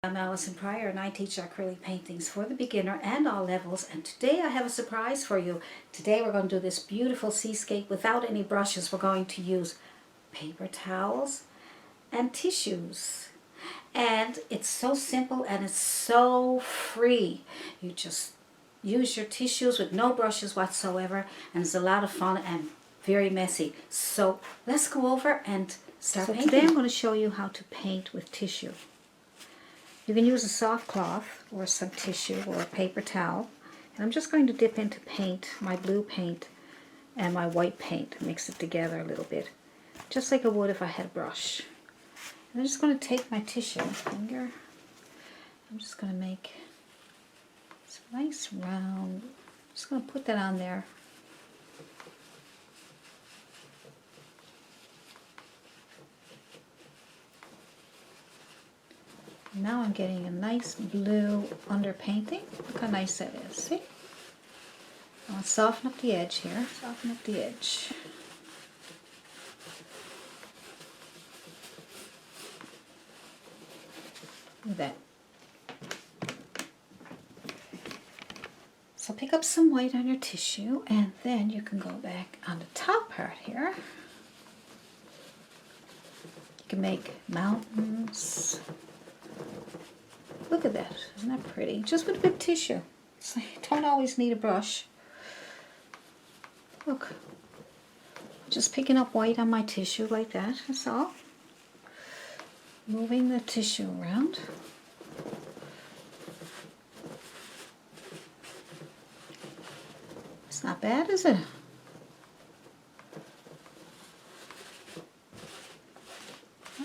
I'm Allison Pryor and I teach acrylic paintings for the beginner and all levels, and today I have a surprise for you. Today we're going to do this beautiful seascape without any brushes. We're going to use paper towels and tissues. And it's so simple and it's so free. You just use your tissues with no brushes whatsoever, and it's a lot of fun and very messy. So let's go over and start painting. Today I'm going to show you how to paint with tissue. You can use a soft cloth or some tissue or a paper towel. And I'm just going to dip into paint, my blue paint and my white paint, mix it together a little bit, just like I would if I had a brush. And I'm just going to take my tissue finger. I'm just going to make some nice round, just going to put that on there. Now I'm getting a nice blue underpainting. Look how nice that is. See? I'll soften up the edge here. Soften up the edge. Look at that. So pick up some white on your tissue, and then you can go back on the top part here. You can make mountains. Look at that, isn't that pretty? Just with a bit of tissue. So you don't always need a brush. Look, just picking up white on my tissue like that, that's all. Moving the tissue around. It's not bad, is it?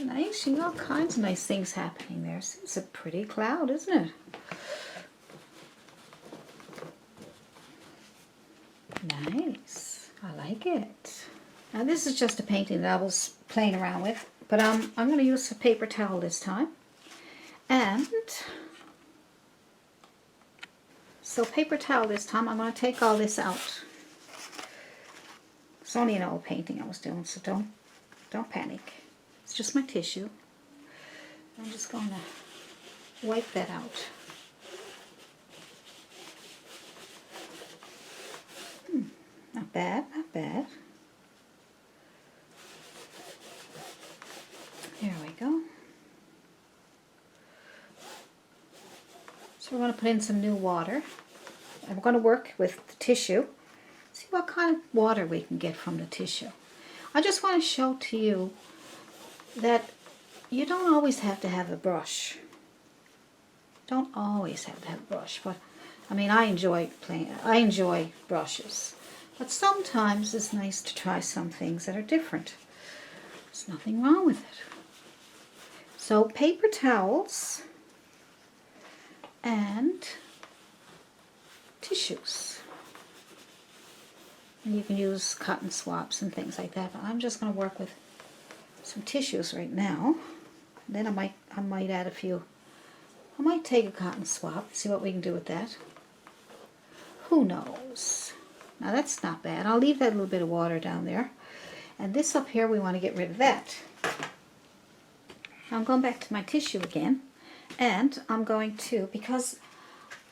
Nice, you got all kinds of nice things happening there. It's a pretty cloud, isn't it? Nice, I like it. Now this is just a painting that I was playing around with, but I'm going to use a paper towel this time. And so paper towel this time, I'm going to take all this out. It's only an old painting I was doing, so don't panic. It's just my tissue. I'm just going to wipe that out. Not bad, not bad. There we go. So we're going to put in some new water. And we're going to work with the tissue. See what kind of water we can get from the tissue. I just want to show to you that you don't always have to have a brush. Don't always have to have a brush, but I mean I enjoy brushes. But sometimes it's nice to try some things that are different. There's nothing wrong with it. So paper towels and tissues. And you can use cotton swabs and things like that, but I'm just going to work with some tissues right now. Then I might add a few. I might take a cotton swab, see what we can do with that. Who knows? Now that's not bad. I'll leave that little bit of water down there. And this up here, we want to get rid of that. Now I'm going back to my tissue again, and I'm going to, because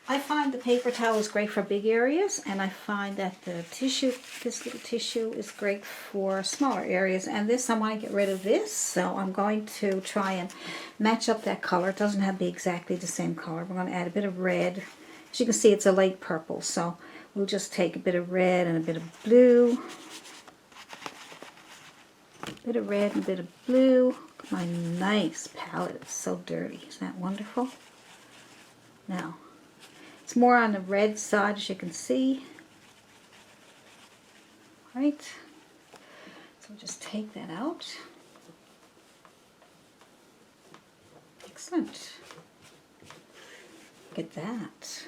I find the paper towel is great for big areas, and I find that the tissue, this little tissue, is great for smaller areas. And this, I want to get rid of this, so I'm going to try and match up that color. It doesn't have to be exactly the same color. We're going to add a bit of red. As you can see, it's a light purple, so we'll just take a bit of red and a bit of blue. A bit of red and a bit of blue. Look at my nice palette. It's so dirty. Isn't that wonderful? Now, it's more on the red side, as you can see. Right? So just take that out. Excellent. Look at that.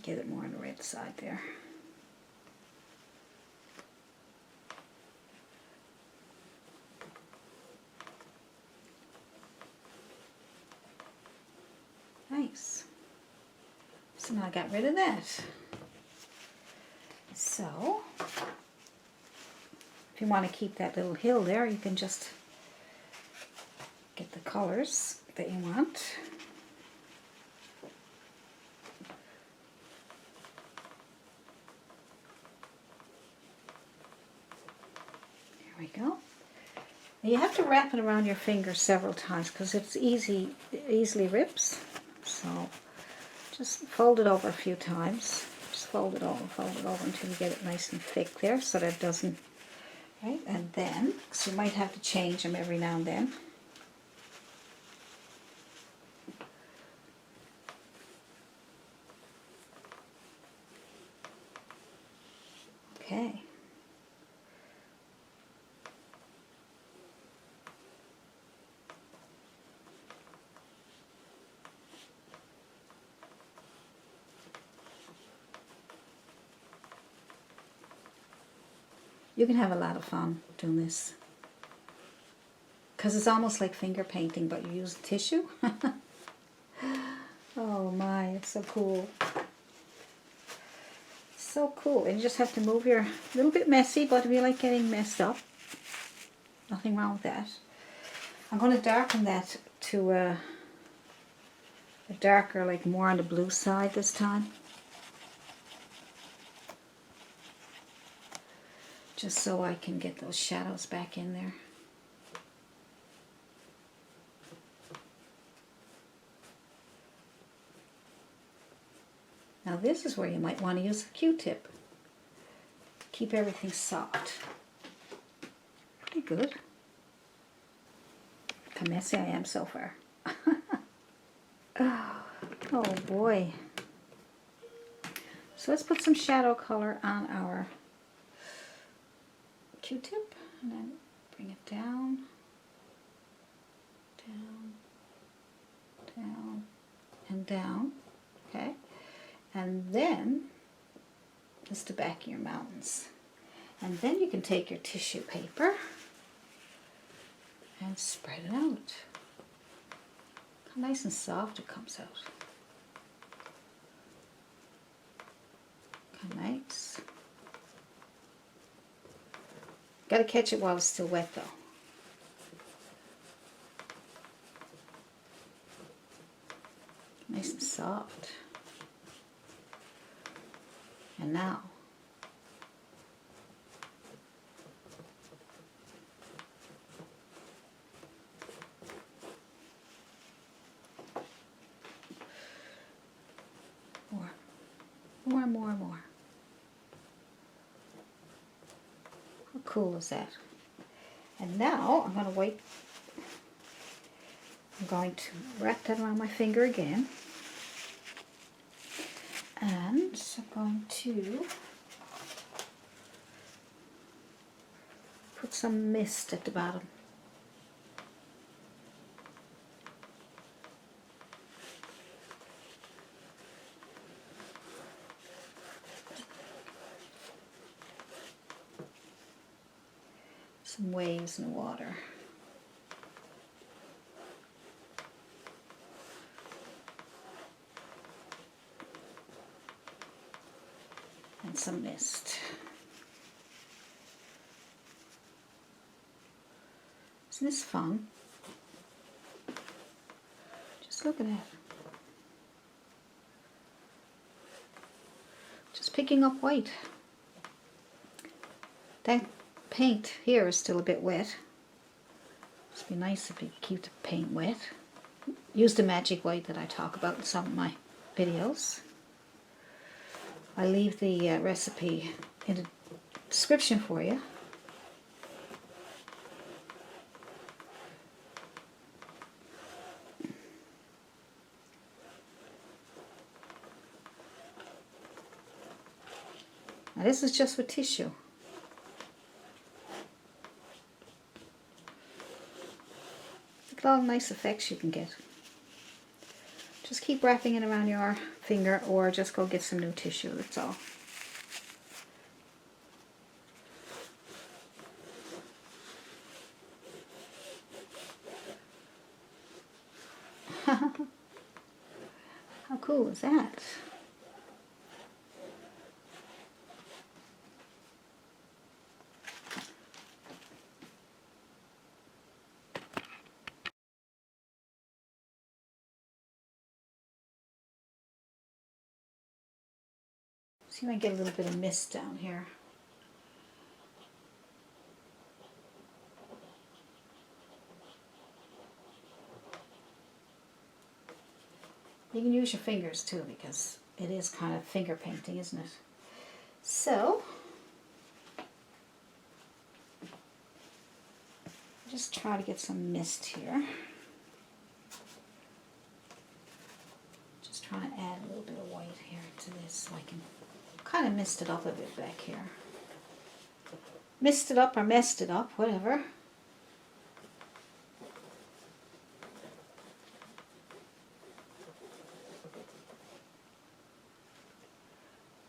Get it more on the red side there. Nice. So now I got rid of that. So If you want to keep that little hill there, you can just get the colors that you want. There we go. You have to wrap it around your finger several times because it's easily rips. So just fold it over a few times. Just fold it over until you get it nice and thick there so that it doesn't, right? And then, so you might have to change them every now and then. Okay. You can have a lot of fun doing this because it's almost like finger painting, but you use tissue. Oh my, it's so cool. So cool. And you just have to move your, a little bit messy, but if you like getting messed up, nothing wrong with that. I'm going to darken that to a darker, like more on the blue side this time. Just so I can get those shadows back in there. Now this is where you might want to use a Q-tip. Keep everything soft. Pretty good. Look how messy I am so far. Oh boy. So let's put some shadow color on our Q-tip and then bring it down, down, down, and down. Okay. And then just the back of your mountains. And then you can take your tissue paper and spread it out. How nice and soft it comes out. How nice. Got to catch it while it's still wet though. Nice and soft. And now, more. How cool is that? And now I'm going to wipe. I'm going to wrap that around my finger again. And I'm going to put some mist at the bottom. Some waves in the water. And some mist. Isn't this fun? Just look at that. Just picking up white. That paint here is still a bit wet. It'd be nice if you keep the paint wet. Use the magic white that I talk about in some of my videos. I leave the recipe in the description for you. Now this is just with tissue. Look at all the nice effects you can get. Just keep wrapping it around your finger or just go get some new tissue, that's all. How cool is that? See if I can get a little bit of mist down here. You can use your fingers too, because it is kind of finger painting, isn't it? So, just try to get some mist here. Just trying to add a little bit of white here to this so I can kind of mist it up a bit back here. Mist it up or messed it up, whatever.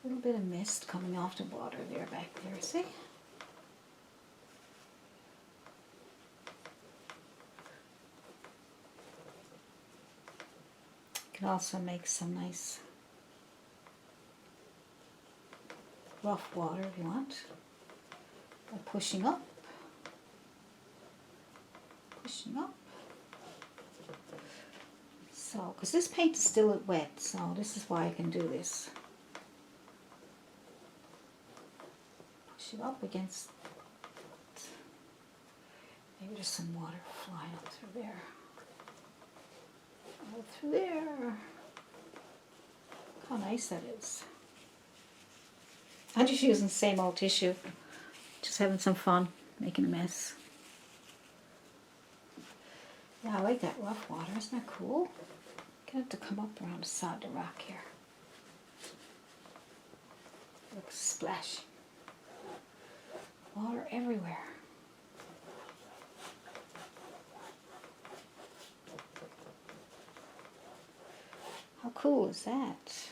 A little bit of mist coming off the water there, back there, see? You can also make some nice rough water if you want, by pushing up, pushing up. So, because this paint is still wet, so this is why I can do this. Push it up against, maybe there's some water flying up through there. Up through there. How nice that is. I'm just using the same old tissue, just having some fun, making a mess. Yeah, I like that rough water, isn't that cool? Gonna have to come up around the side of the rock here. Looks splashy. Water everywhere. How cool is that?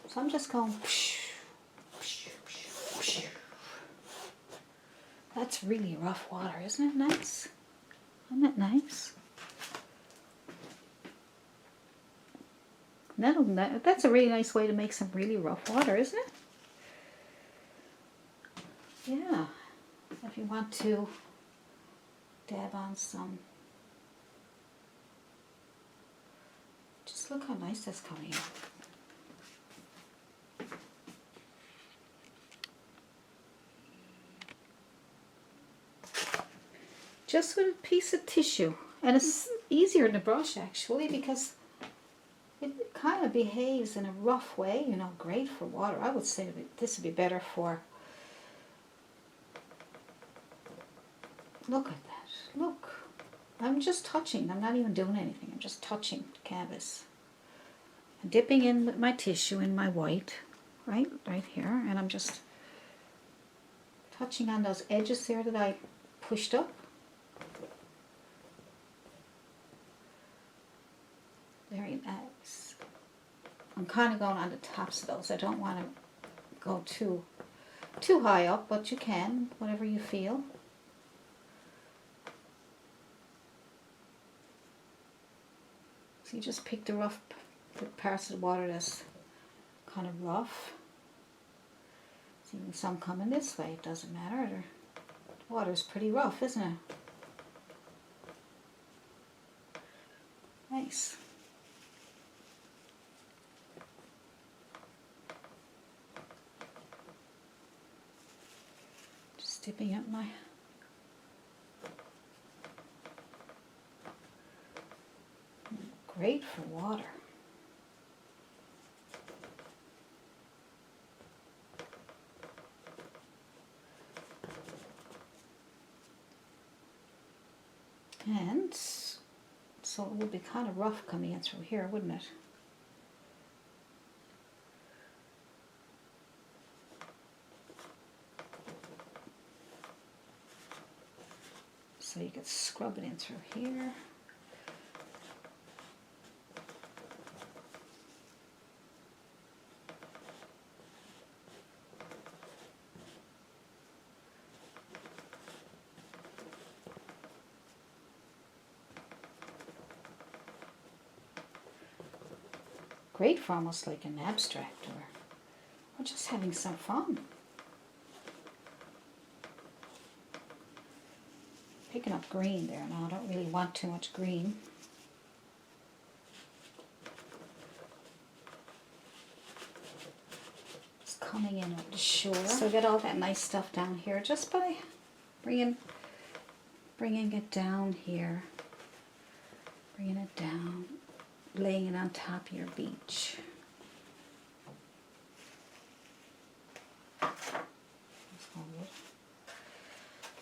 So I'm just going whoosh, whoosh, whoosh, whoosh. That's really rough water, isn't it nice? Isn't that nice? That's a really nice way to make some really rough water, isn't it? Yeah. If you want to dab on some, just look how nice that's coming out. Just with a piece of tissue, and it's easier in the brush actually because it kind of behaves in a rough way, you know, great for water. I would say this would be better for, look at that, look. I'm just touching, I'm not even doing anything, I'm just touching the canvas. I'm dipping in with my tissue in my white, right here, and I'm just touching on those edges there that I pushed up. Very nice. I'm kind of going on the tops of those. I don't want to go too high up, but you can, whatever you feel. So you just pick the parts of the water that's kind of rough. See, some coming this way, it doesn't matter. The water's pretty rough, isn't it? Nice. Dipping up my great for water. And so it would be kind of rough coming in through here, wouldn't it? So you could scrub it in through here. Great for almost like an abstract or just having some fun. Picking up green there now. I don't really want too much green. It's coming in at the shore. So get all that nice stuff down here just by bringing it down here. Bringing it down, laying it on top of your beach.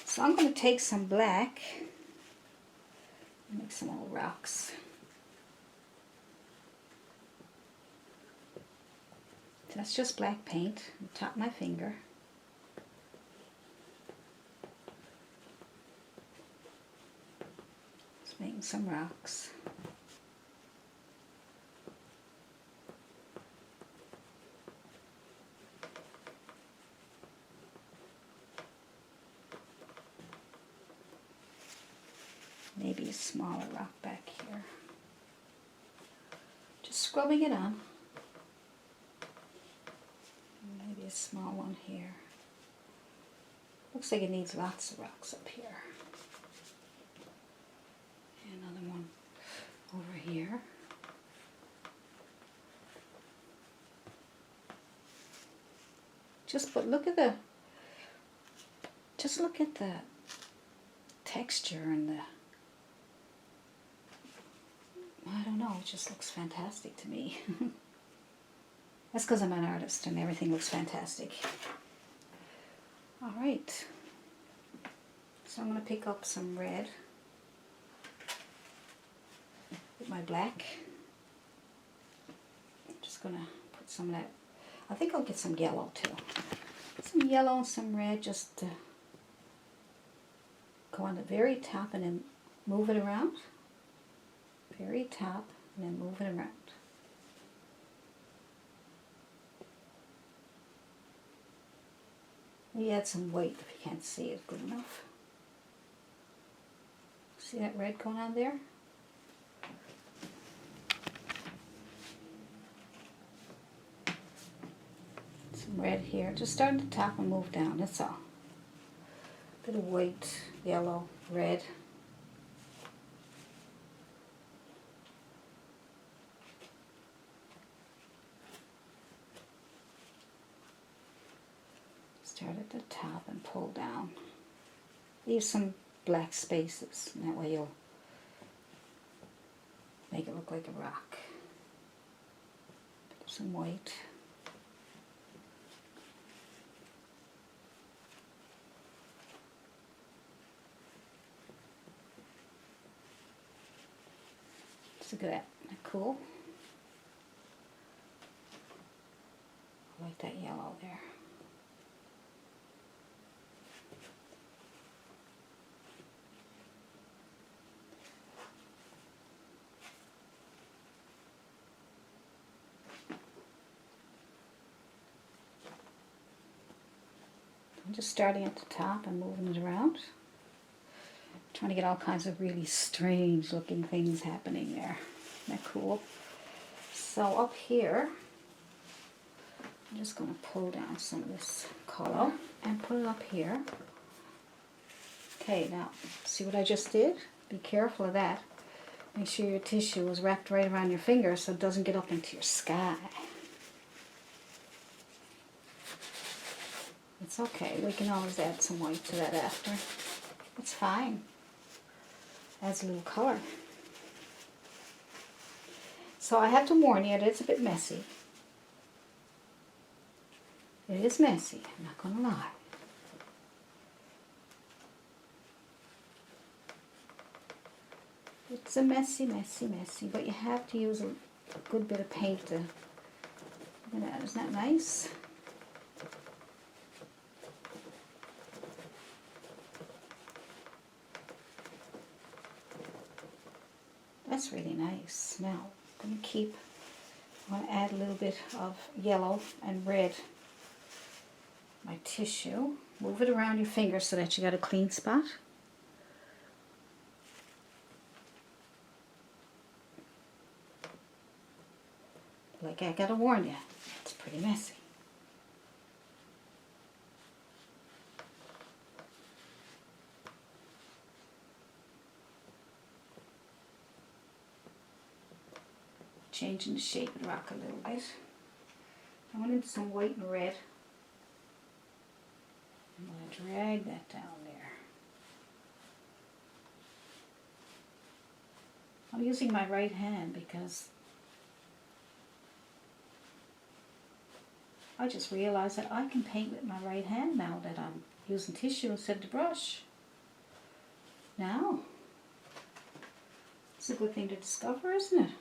So I'm going to take some black and make some little rocks. So that's just black paint on the top of my finger. Just making some rocks. Maybe a smaller rock back here. Just scrubbing it on. Maybe a small one here. Looks like it needs lots of rocks up here. And another one over here. Just look at the texture and the, I don't know, it just looks fantastic to me. That's because I'm an artist and everything looks fantastic. Alright, so I'm going to pick up some red with my black. I'm just going to put some of that, I think I'll get some yellow too. Some yellow and some red just to go on the very top and then move it around. Very top and then move it around. Maybe add some weight if you can't see it good enough. See that red going on there? Some red here. Just start at the top and move down, that's all. Bit of white, yellow, red. Start at the top and pull down. Leave some black spaces, and that way you'll make it look like a rock. Some white. So look at that. Isn't that cool? I like that yellow there. I'm just starting at the top and moving it around. Trying to get all kinds of really strange looking things happening there. Isn't that cool? So up here, I'm just going to pull down some of this color and put it up here. Okay, now, see what I just did? Be careful of that. Make sure your tissue is wrapped right around your finger so it doesn't get up into your sky. It's okay, we can always add some white to that after. It's fine. Adds a little color. So I have to warn you, it's a bit messy. It is messy, I'm not going to lie. It's a messy, but you have to use a good bit of paint to, look at that, isn't that nice? That's really nice. Now, I'm going to add a little bit of yellow and red. My tissue. Move it around your finger so that you got a clean spot. Like I gotta warn you, it's pretty messy. changing the shape of the rock a little bit. I went into some white and red. I'm going to drag that down there. I'm using my right hand because I just realized that I can paint with my right hand now that I'm using tissue instead of the brush. Now, it's a good thing to discover, isn't it?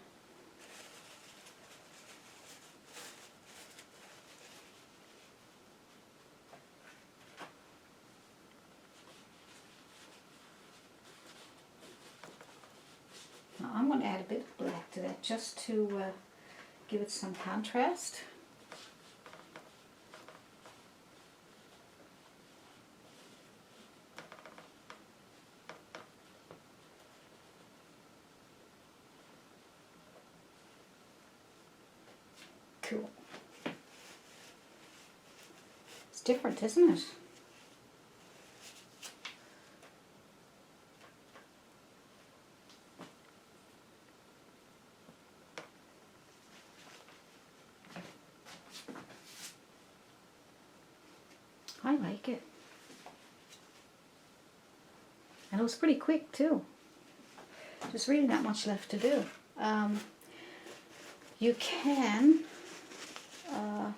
Now I'm going to add a bit of black to that just to give it some contrast. Cool. It's different, isn't it? I like it. And it was pretty quick too. Just really not much left to do. You can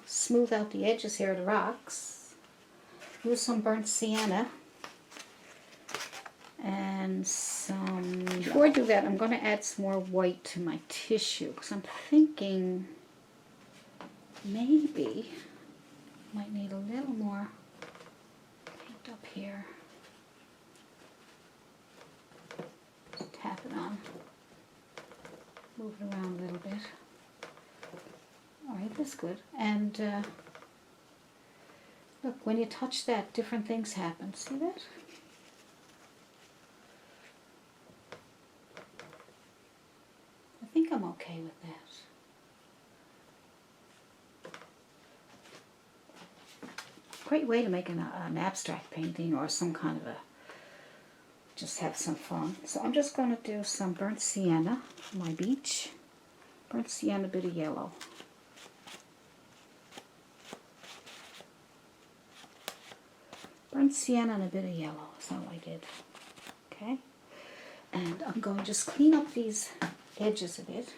smooth out the edges here of the rocks. Use some burnt sienna and some... Before I do that, I'm going to add some more white to my tissue because I'm thinking maybe I might need a little more paint up here. Just tap it on. Move it around a little bit. Alright, that's good. And look, when you touch that, different things happen. See that? I think I'm okay with that. Great way to make an abstract painting or some kind of a, just have some fun. So I'm just going to do some burnt sienna for my beach. Burnt sienna, a bit of yellow. Burnt sienna and a bit of yellow, that's all I did. Okay? And I'm going to just clean up these edges a bit.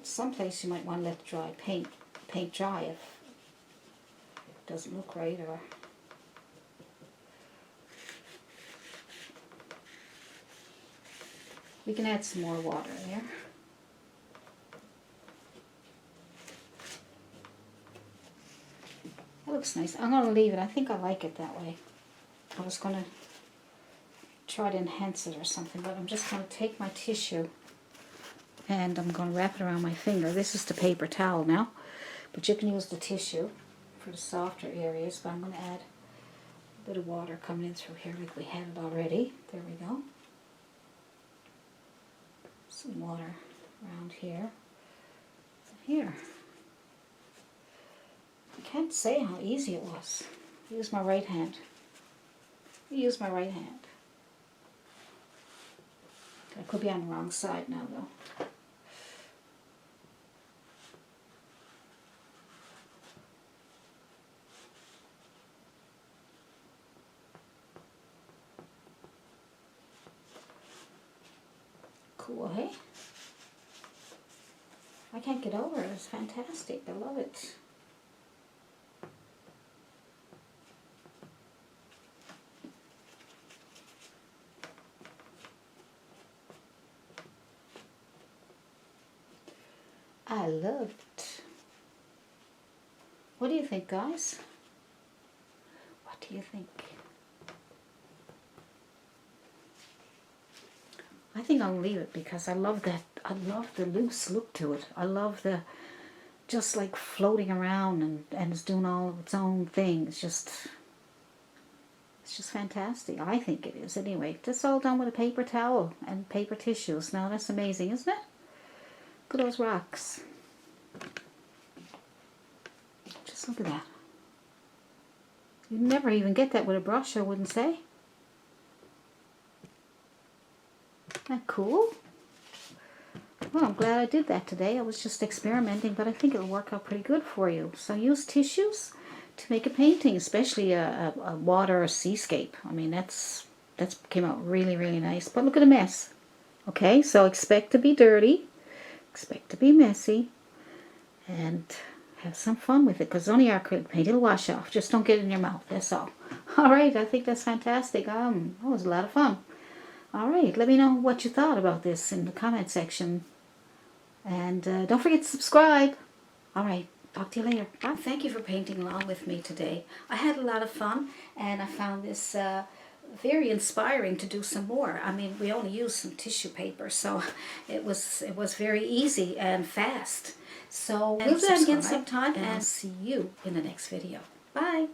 Someplace you might want to let the paint dry if it doesn't look right, or we can add some more water there. That looks nice. I'm going to leave it. I think I like it that way. I was going to try to enhance it or something, but I'm just going to take my tissue and I'm going to wrap it around my finger. This is the paper towel now, but you can use the tissue for the softer areas, but I'm going to add a bit of water coming in through here like we had it already. There we go. Some water around here. Here. I can't say how easy it was. Use my right hand. Use my right hand. I could be on the wrong side now though. Cool, hey? I can't get over it. It's fantastic. I love it. I love it. What do you think, guys? What do you think? I think I'll leave it because I love that. I love the loose look to it. I love the just like floating around and it's doing all its own thing. It's just fantastic. I think it is anyway. Just all done with a paper towel and paper tissues. Now that's amazing, isn't it? Look at those rocks. Just look at that. You'd never even get that with a brush, I wouldn't say. Isn't that cool? Well, I'm glad I did that today. I was just experimenting, but I think it'll work out pretty good for you. So use tissues to make a painting, especially a water or seascape. I mean, that's came out really, really nice. But look at the mess. Okay, so expect to be dirty, expect to be messy, and have some fun with it, because it's only acrylic paint. It'll wash off. Just don't get it in your mouth. That's all. All right, I think that's fantastic. That was a lot of fun. All right, let me know what you thought about this in the comment section. And don't forget to subscribe. All right, talk to you later. Bye. Thank you for painting along with me today. I had a lot of fun, and I found this very inspiring to do some more. I mean, we only used some tissue paper, so it was very easy and fast. So we'll do that again sometime, and see you in the next video. Bye.